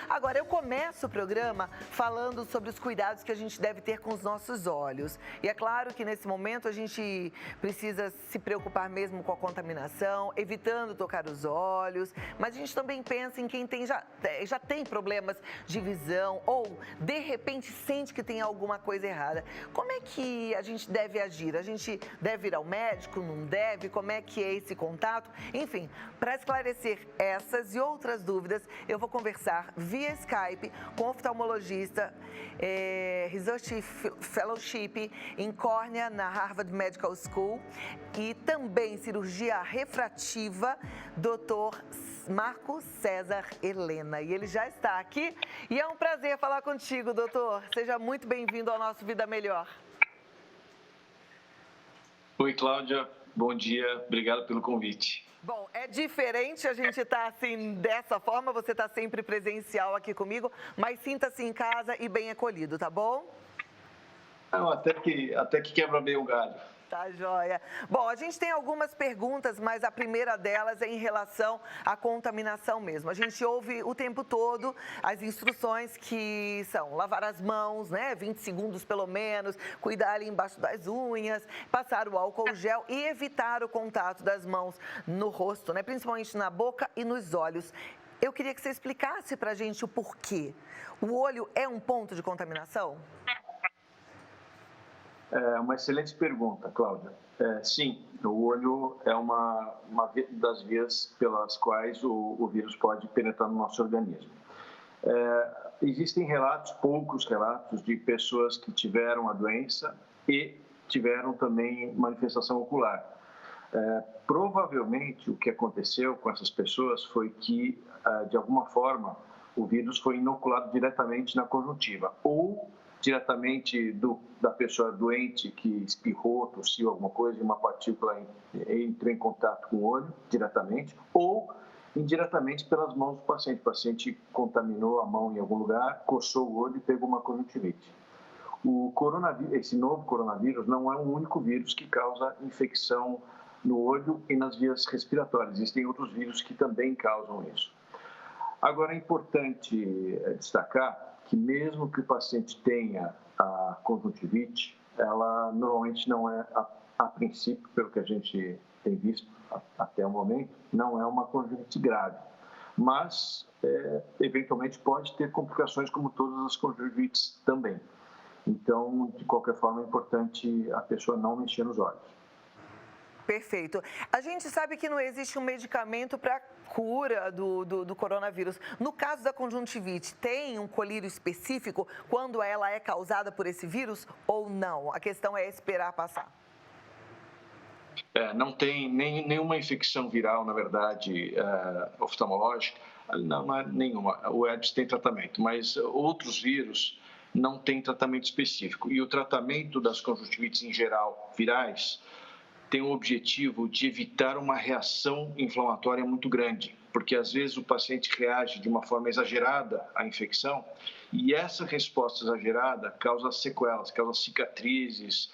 Agora, eu começo o programa falando sobre os cuidados que a gente deve ter com os nossos olhos. E é claro que nesse momento a gente precisa se preocupar mesmo com a contaminação, evitando tocar os olhos, mas a gente também pensa em quem já tem problemas de visão ou, de repente, sente que tem alguma coisa errada. Como é que a gente deve agir? A gente deve ir ao médico? Não deve? Como é que é esse contato? Enfim, para esclarecer essas e outras dúvidas, eu vou conversar via Skype com o oftalmologista, Research Fellowship em córnea na Harvard Medical School e também cirurgia refrativa, Dr. Marco César Helena. E ele já está aqui e é um prazer falar contigo, doutor. Seja muito bem-vindo ao nosso Vida Melhor. Oi, Cláudia. Bom dia. Obrigado pelo convite. Bom, é diferente a gente estar assim, dessa forma, você está sempre presencial aqui comigo, mas sinta-se em casa e bem acolhido, tá bom? Não, até que quebra meio o galho. Tá joia. Bom, a gente tem algumas perguntas, mas a primeira delas é em relação à contaminação mesmo. A gente ouve o tempo todo as instruções que são lavar as mãos, né? 20 segundos pelo menos, cuidar ali embaixo das unhas, passar o álcool gel e evitar o contato das mãos no rosto, né? Principalmente na boca e nos olhos. Eu queria que você explicasse pra gente o porquê. O olho é um ponto de contaminação? É uma excelente pergunta, Cláudia. Sim, o olho é uma das vias pelas quais o vírus pode penetrar no nosso organismo. Existem poucos relatos de pessoas que tiveram a doença e tiveram também manifestação ocular. Provavelmente o que aconteceu com essas pessoas foi que, de alguma forma, o vírus foi inoculado diretamente na conjuntiva ou diretamente da pessoa doente que espirrou, tossiu alguma coisa e uma partícula entrou em contato com o olho diretamente ou indiretamente pelas mãos do paciente. O paciente contaminou a mão em algum lugar, coçou o olho e pegou uma conjuntivite. Esse novo coronavírus não é um único vírus que causa infecção no olho e nas vias respiratórias. Existem outros vírus que também causam isso. Agora, é importante destacar que mesmo que o paciente tenha a conjuntivite, ela normalmente não é, a princípio, pelo que a gente tem visto até o momento, não é uma conjuntivite grave. Mas, eventualmente, pode ter complicações como todas as conjuntivites também. Então, de qualquer forma, é importante a pessoa não mexer nos olhos. Perfeito. A gente sabe que não existe um medicamento para cura do coronavírus. No caso da conjuntivite, tem um colírio específico quando ela é causada por esse vírus ou não? A questão é esperar passar. Não tem nenhuma infecção viral, na verdade, oftalmológica. Não é nenhuma. O herpes tem tratamento, mas outros vírus não têm tratamento específico. E o tratamento das conjuntivites em geral, virais, tem o objetivo de evitar uma reação inflamatória muito grande, porque às vezes o paciente reage de uma forma exagerada à infecção e essa resposta exagerada causa sequelas, causa cicatrizes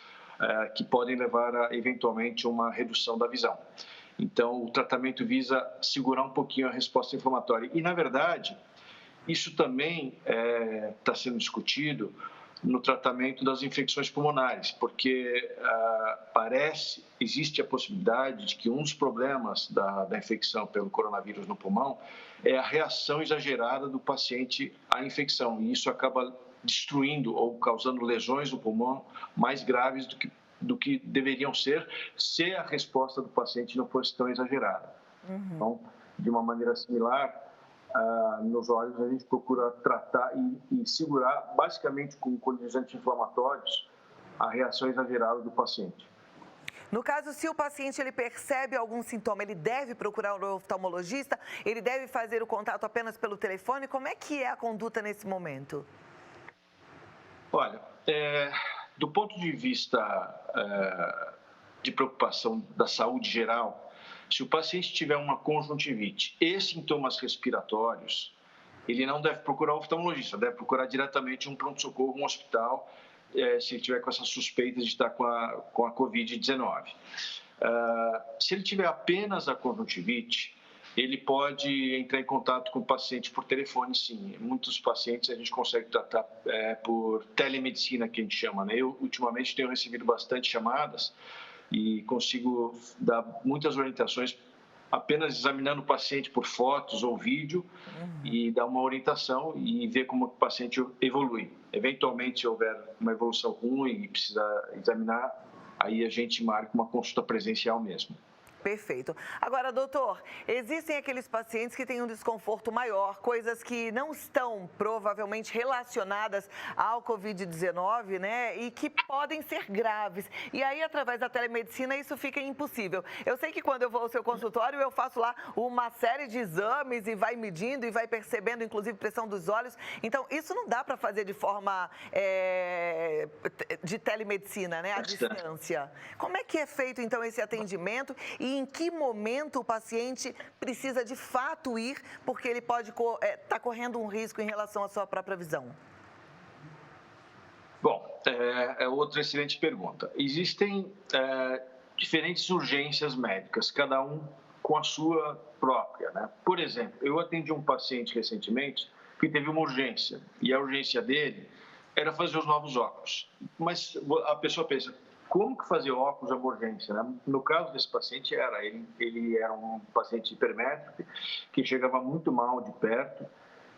que podem levar a, eventualmente, uma redução da visão. Então, o tratamento visa segurar um pouquinho a resposta inflamatória. E, na verdade, isso também está sendo discutido no tratamento das infecções pulmonares, porque existe a possibilidade de que um dos problemas da infecção pelo coronavírus no pulmão é a reação exagerada do paciente à infecção, e isso acaba destruindo ou causando lesões no pulmão mais graves do que deveriam ser se a resposta do paciente não fosse tão exagerada. Então, de uma maneira similar, nos olhos a gente procura tratar e segurar, basicamente com coliris anti-inflamatórios, a reação exagerada do paciente. No caso, se o paciente ele percebe algum sintoma, ele deve procurar um oftalmologista? Ele deve fazer o contato apenas pelo telefone? Como é que é a conduta nesse momento? Olha, do ponto de vista de preocupação da saúde geral, se o paciente tiver uma conjuntivite e sintomas respiratórios, ele não deve procurar um oftalmologista, deve procurar diretamente um pronto-socorro, um hospital, se ele tiver com essa suspeita de estar com a Covid-19. Se ele tiver apenas a conjuntivite, ele pode entrar em contato com o paciente por telefone, sim. Muitos pacientes a gente consegue tratar por telemedicina, que a gente chama, né? Eu, ultimamente, tenho recebido bastante chamadas e consigo dar muitas orientações apenas examinando o paciente por fotos ou vídeo e dar uma orientação e ver como o paciente evolui. Eventualmente, se houver uma evolução ruim e precisar examinar, aí a gente marca uma consulta presencial mesmo. Perfeito. Agora, doutor, existem aqueles pacientes que têm um desconforto maior, coisas que não estão provavelmente relacionadas ao Covid-19, né? E que podem ser graves. E aí, através da telemedicina, isso fica impossível. Eu sei que quando eu vou ao seu consultório, eu faço lá uma série de exames e vai medindo e vai percebendo, inclusive, pressão dos olhos. Então, isso não dá para fazer de forma de telemedicina, né? À distância. Como é que é feito, então, esse atendimento e em que momento o paciente precisa de fato ir, porque ele pode estar correndo um risco em relação à sua própria visão? Bom, é outra excelente pergunta. Existem diferentes urgências médicas, cada um com a sua própria, né? Por exemplo, eu atendi um paciente recentemente que teve uma urgência, e a urgência dele era fazer os novos óculos. Mas a pessoa pensa, como que fazer óculos é uma urgência, né? No caso desse paciente, ele era um paciente hipermétrope, que chegava muito mal de perto,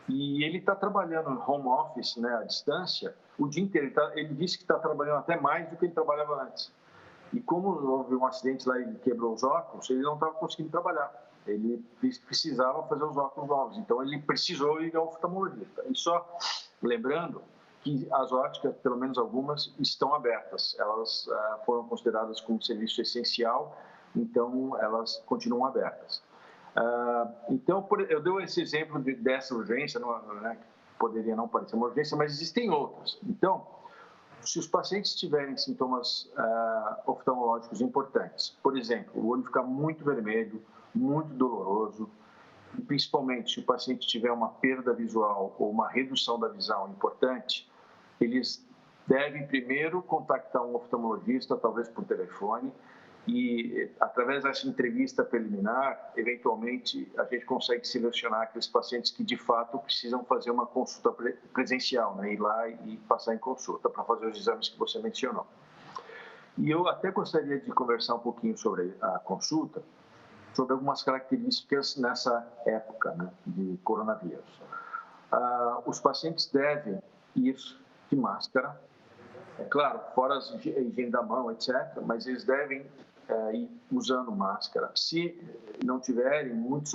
e ele está trabalhando no home office, né, à distância, o dia inteiro. Ele disse que está trabalhando até mais do que ele trabalhava antes. E como houve um acidente lá e ele quebrou os óculos, ele não estava conseguindo trabalhar. Ele precisava fazer os óculos novos, então ele precisou ir ao oftalmologista. E só lembrando que as óticas, pelo menos algumas, estão abertas. Elas foram consideradas como serviço essencial, então elas continuam abertas. Então, eu dei esse exemplo dessa urgência, né, que poderia não parecer uma urgência, mas existem outras. Então, se os pacientes tiverem sintomas oftalmológicos importantes, por exemplo, o olho ficar muito vermelho, muito doloroso, e principalmente se o paciente tiver uma perda visual ou uma redução da visão importante, eles devem primeiro contactar um oftalmologista, talvez por telefone, e através dessa entrevista preliminar, eventualmente, a gente consegue selecionar aqueles pacientes que de fato precisam fazer uma consulta presencial, né? Ir lá e passar em consulta para fazer os exames que você mencionou. E eu até gostaria de conversar um pouquinho sobre a consulta, sobre algumas características nessa época, né, de coronavírus. Os pacientes devem ir de máscara, é claro, fora a higiene da mão, etc., mas eles devem ir usando máscara. Se não tiverem, muitos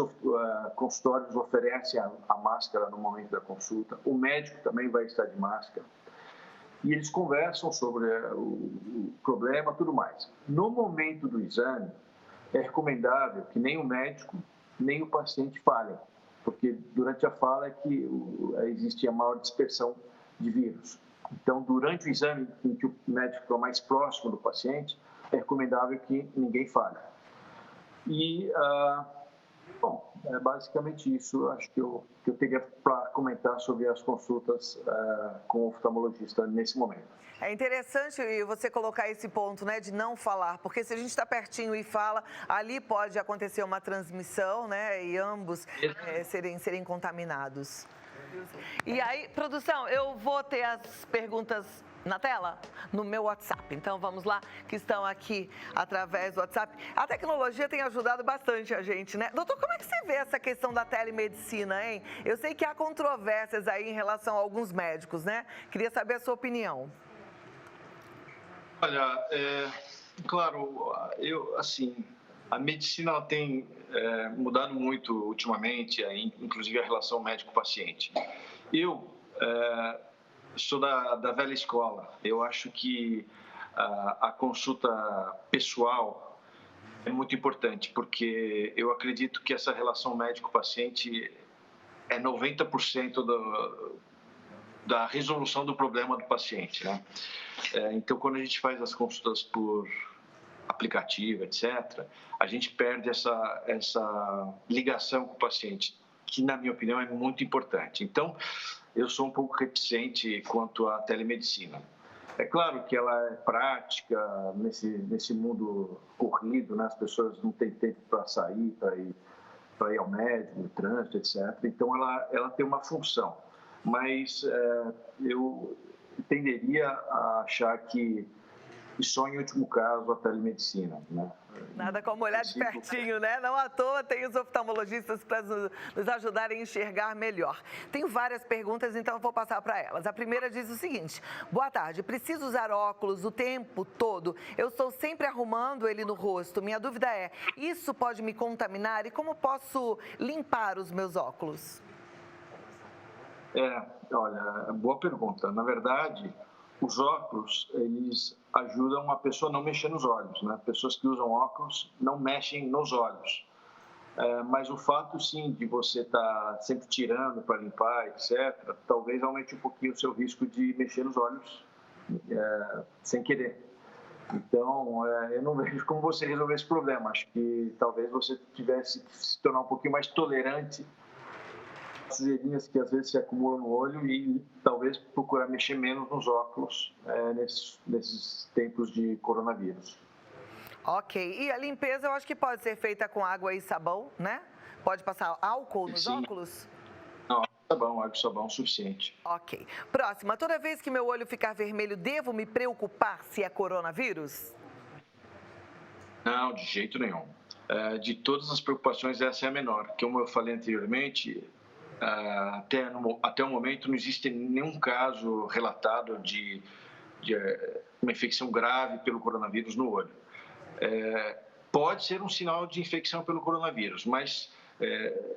consultórios oferecem a máscara no momento da consulta. O médico também vai estar de máscara. E eles conversam sobre o problema, tudo mais. No momento do exame, é recomendável que nem o médico, nem o paciente falem, porque durante a fala é que existe a maior dispersão de vírus. Então, durante o exame em que o médico está mais próximo do paciente, é recomendável que ninguém fale. E, bom, é basicamente isso. Acho que eu teria para comentar sobre as consultas com o oftalmologista nesse momento. É interessante você colocar esse ponto, né, de não falar, porque se a gente está pertinho e fala, ali pode acontecer uma transmissão, né, e ambos serem contaminados. E aí, produção, eu vou ter as perguntas na tela, no meu WhatsApp. Então, vamos lá, que estão aqui através do WhatsApp. A tecnologia tem ajudado bastante a gente, né? Doutor, como é que você vê essa questão da telemedicina, hein? Eu sei que há controvérsias aí em relação a alguns médicos, né? Queria saber a sua opinião. Olha, claro, a medicina ela tem mudado muito ultimamente, inclusive a relação médico-paciente. Eu sou da velha escola. Eu acho que a consulta pessoal é muito importante, porque eu acredito que essa relação médico-paciente é 90% da resolução do problema do paciente, né? Então, quando a gente faz as consultas por aplicativo, etc., a gente perde essa ligação com o paciente, que, na minha opinião, é muito importante. Então, eu sou um pouco reticente quanto à telemedicina. É claro que ela é prática nesse mundo corrido, né? As pessoas não têm tempo para sair, para ir para ir ao médico, no trânsito, etc. Então, ela tem uma função. Mas eu tenderia a achar que só em último caso a telemedicina, né? Nada como olhar de pertinho, né? Não à toa tem os oftalmologistas para nos ajudarem a enxergar melhor. Tenho várias perguntas, então eu vou passar para elas. A primeira diz o seguinte: boa tarde, preciso usar óculos o tempo todo? Eu estou sempre arrumando ele no rosto. Minha dúvida é, isso pode me contaminar e como posso limpar os meus óculos? Olha, boa pergunta. Na verdade, os óculos, eles ajudam a pessoa a não mexer nos olhos, né? Pessoas que usam óculos não mexem nos olhos. Mas o fato, sim, de você estar sempre tirando para limpar, etc., talvez aumente um pouquinho o seu risco de mexer nos olhos sem querer. Então, eu não vejo como você resolver esse problema. Acho que talvez você tivesse que se tornar um pouquinho mais tolerante sujeirinhas que às vezes se acumulam no olho e talvez procurar mexer menos nos óculos nesses tempos de coronavírus. Ok. E a limpeza eu acho que pode ser feita com água e sabão, né? Pode passar álcool nos Sim. óculos? Não, água e sabão é suficiente. Ok. Próxima. Toda vez que meu olho ficar vermelho, devo me preocupar se é coronavírus? Não, de jeito nenhum. De todas as preocupações, essa é a menor. Como eu falei anteriormente, até o momento não existe nenhum caso relatado de uma infecção grave pelo coronavírus no olho. Pode ser um sinal de infecção pelo coronavírus, mas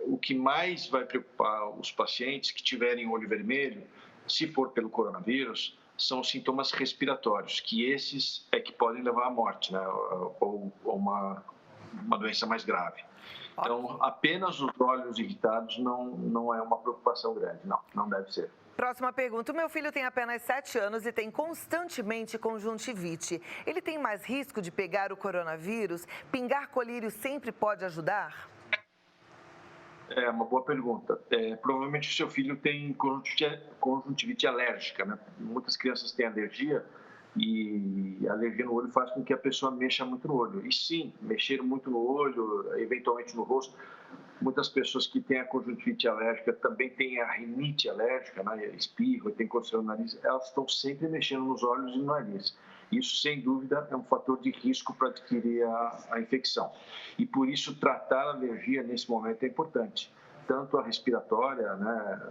o que mais vai preocupar os pacientes que tiverem olho vermelho, se for pelo coronavírus, são os sintomas respiratórios, que esses é que podem levar à morte, né? Ou uma doença mais grave. Então, apenas os olhos irritados não é uma preocupação grande, não deve ser. Próxima pergunta. O meu filho tem apenas 7 anos e tem constantemente conjuntivite. Ele tem mais risco de pegar o coronavírus? Pingar colírio sempre pode ajudar? É uma boa pergunta. Provavelmente o seu filho tem conjuntivite alérgica, né? Muitas crianças têm alergia e a alergia no olho faz com que a pessoa mexa muito no olho. E sim, mexer muito no olho, eventualmente no rosto. Muitas pessoas que têm a conjuntivite alérgica também têm a rinite alérgica, né? Espirro, tem coceira no nariz. Elas estão sempre mexendo nos olhos e no nariz. Isso, sem dúvida, é um fator de risco para adquirir a infecção. E, por isso, tratar a alergia nesse momento é importante. Tanto a respiratória, né,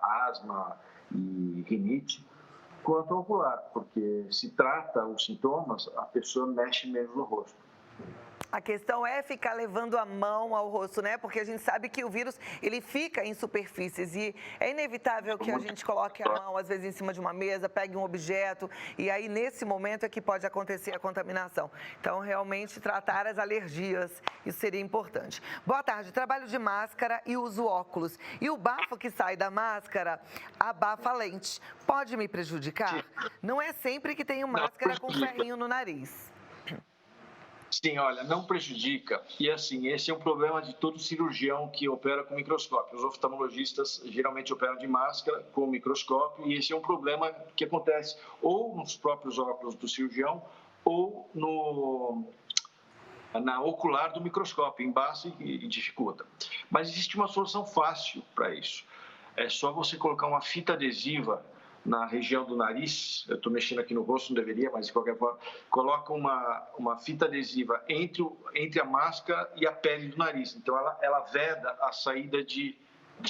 asma e rinite, quanto a ocular, porque se trata os sintomas, a pessoa mexe menos no rosto. A questão é ficar levando a mão ao rosto, né? Porque a gente sabe que o vírus, ele fica em superfícies e é inevitável que a gente coloque a mão, às vezes, em cima de uma mesa, pegue um objeto e aí, nesse momento, é que pode acontecer a contaminação. Então, realmente, tratar as alergias, isso seria importante. Boa tarde, trabalho de máscara e uso óculos. E o bafo que sai da máscara abafa a lente. Pode me prejudicar? Não é sempre que tenho máscara com ferrinho no nariz. Sim, olha, não prejudica. E assim, esse é um problema de todo cirurgião que opera com microscópio. Os oftalmologistas geralmente operam de máscara com microscópio e esse é um problema que acontece ou nos próprios óculos do cirurgião ou na ocular do microscópio, embaça e dificulta. Mas existe uma solução fácil para isso. É só você colocar uma fita adesiva na região do nariz, eu estou mexendo aqui no rosto, não deveria, mas de qualquer forma, coloca uma fita adesiva entre a máscara e a pele do nariz. Então, ela veda a saída de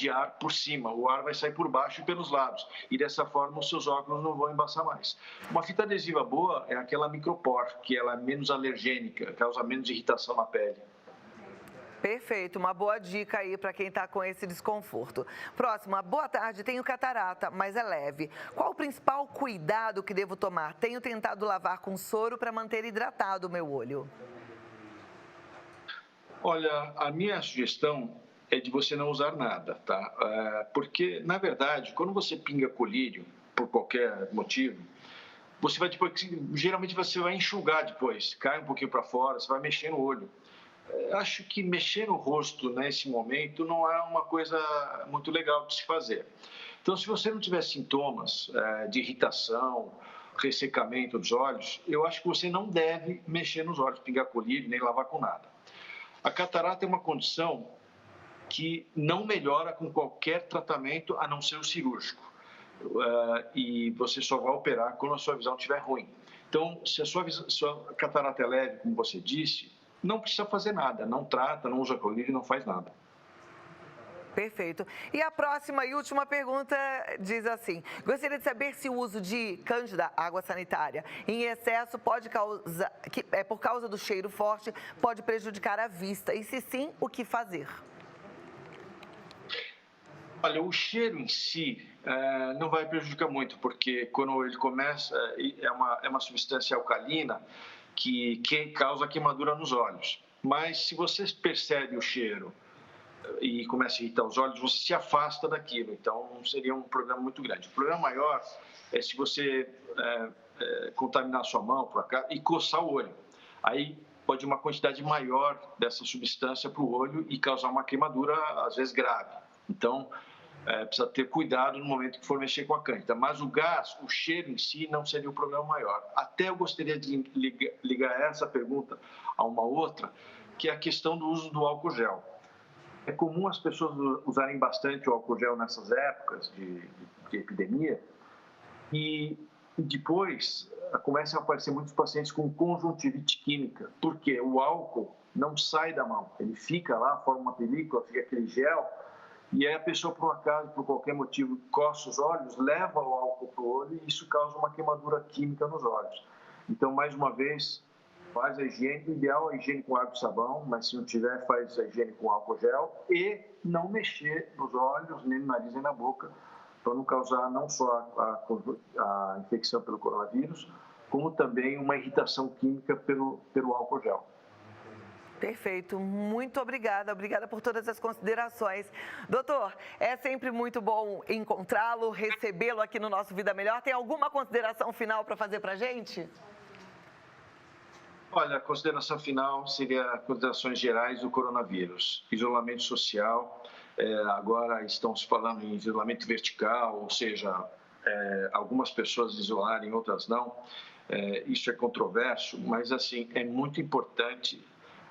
ar por cima, o ar vai sair por baixo e pelos lados. E dessa forma, os seus óculos não vão embaçar mais. Uma fita adesiva boa é aquela micropor, que ela é menos alergênica, causa menos irritação na pele. Perfeito, uma boa dica aí para quem está com esse desconforto. Próxima, boa tarde, tenho catarata, mas é leve. Qual o principal cuidado que devo tomar? Tenho tentado lavar com soro para manter hidratado o meu olho. Olha, a minha sugestão é de você não usar nada, tá? Porque, na verdade, quando você pinga colírio, por qualquer motivo, você vai depois, geralmente você vai enxugar depois, cai um pouquinho para fora, você vai mexer no olho. Acho que mexer no rosto nesse momento não é uma coisa muito legal de se fazer. Então, se você não tiver sintomas de irritação, ressecamento dos olhos, eu acho que você não deve mexer nos olhos, pingar colírio, nem lavar com nada. A catarata é uma condição que não melhora com qualquer tratamento a não ser o cirúrgico. E você só vai operar quando a sua visão estiver ruim. Então, se a sua catarata é leve, como você disse, não precisa fazer nada, não trata, não usa colírio, não faz nada. Perfeito. E a próxima e última pergunta diz assim: gostaria de saber se o uso de Cândida, água sanitária, em excesso pode causar, por causa do cheiro forte, pode prejudicar a vista. E se sim, o que fazer? Olha, o cheiro em si não vai prejudicar muito, porque quando ele começa, é uma substância alcalina que causa queimadura nos olhos. Mas se você percebe o cheiro e começa a irritar os olhos, você se afasta daquilo. Então, não seria um problema muito grande. O problema maior é se você contaminar a sua mão, por acaso, e coçar o olho. Aí pode ir uma quantidade maior dessa substância para o olho e causar uma queimadura, às vezes, grave. Então, precisa ter cuidado no momento que for mexer com a cândida. Mas o gás, o cheiro em si, não seria o problema maior. Até eu gostaria de ligar essa pergunta a uma outra, que é a questão do uso do álcool gel. É comum as pessoas usarem bastante o álcool gel nessas épocas de epidemia e depois começam a aparecer muitos pacientes com conjuntivite química, porque o álcool não sai da mão, ele fica lá, forma uma película, fica aquele gel, e aí a pessoa, por um acaso, por qualquer motivo, coça os olhos, leva o álcool para o olho e isso causa uma queimadura química nos olhos. Então, mais uma vez, faz a higiene, o ideal é a higiene com água e sabão, mas se não tiver, faz a higiene com álcool gel e não mexer nos olhos, nem no nariz, nem na boca, para não causar não só a infecção pelo coronavírus, como também uma irritação química pelo álcool gel. Perfeito, muito obrigada por todas as considerações. Doutor, é sempre muito bom encontrá-lo, recebê-lo aqui no nosso Vida Melhor. Tem alguma consideração final para fazer para a gente? Olha, a consideração final seria considerações gerais do coronavírus. Isolamento social, agora estão se falando em isolamento vertical, ou seja, algumas pessoas isolarem, outras não. Isso é controverso, mas assim, é muito importante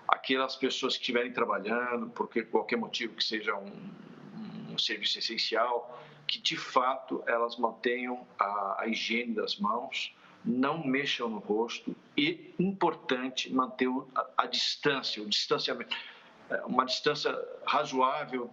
aquelas pessoas que estiverem trabalhando, porque qualquer motivo que seja um serviço essencial, que de fato elas mantenham a higiene das mãos, não mexam no rosto e, importante, manter a distância, o distanciamento, uma distância razoável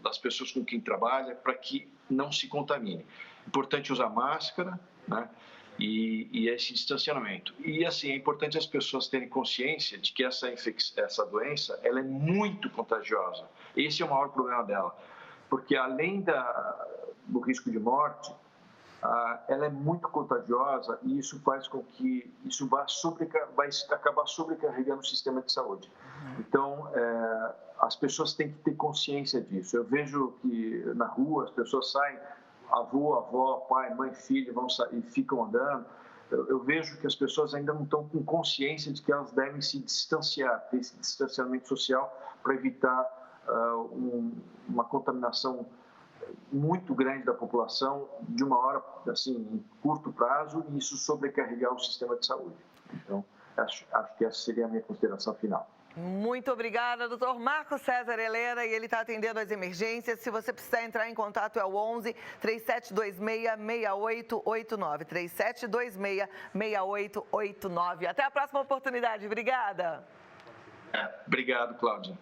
das pessoas com quem trabalha para que não se contamine. Importante usar máscara, né? E esse distanciamento. E, assim, é importante as pessoas terem consciência de que essa doença ela é muito contagiosa. Esse é o maior problema dela, porque além do risco de morte, ela é muito contagiosa e isso faz com que isso vai acabar sobrecarregando o sistema de saúde. Então, as pessoas têm que ter consciência disso. Eu vejo que na rua as pessoas saem, avô, avó, pai, mãe, filho, vão sair, ficam andando. Eu vejo que as pessoas ainda não estão com consciência de que elas devem se distanciar, ter esse distanciamento social para evitar uma contaminação muito grande da população de uma hora, assim, em curto prazo, e isso sobrecarregar o sistema de saúde. Então, acho que essa seria a minha consideração final. Muito obrigada, doutor Marcos César Helena, e ele está atendendo as emergências. Se você precisar entrar em contato, é o 11-3726-6889, 3726-6889. Até a próxima oportunidade. Obrigada. Obrigado, Cláudia.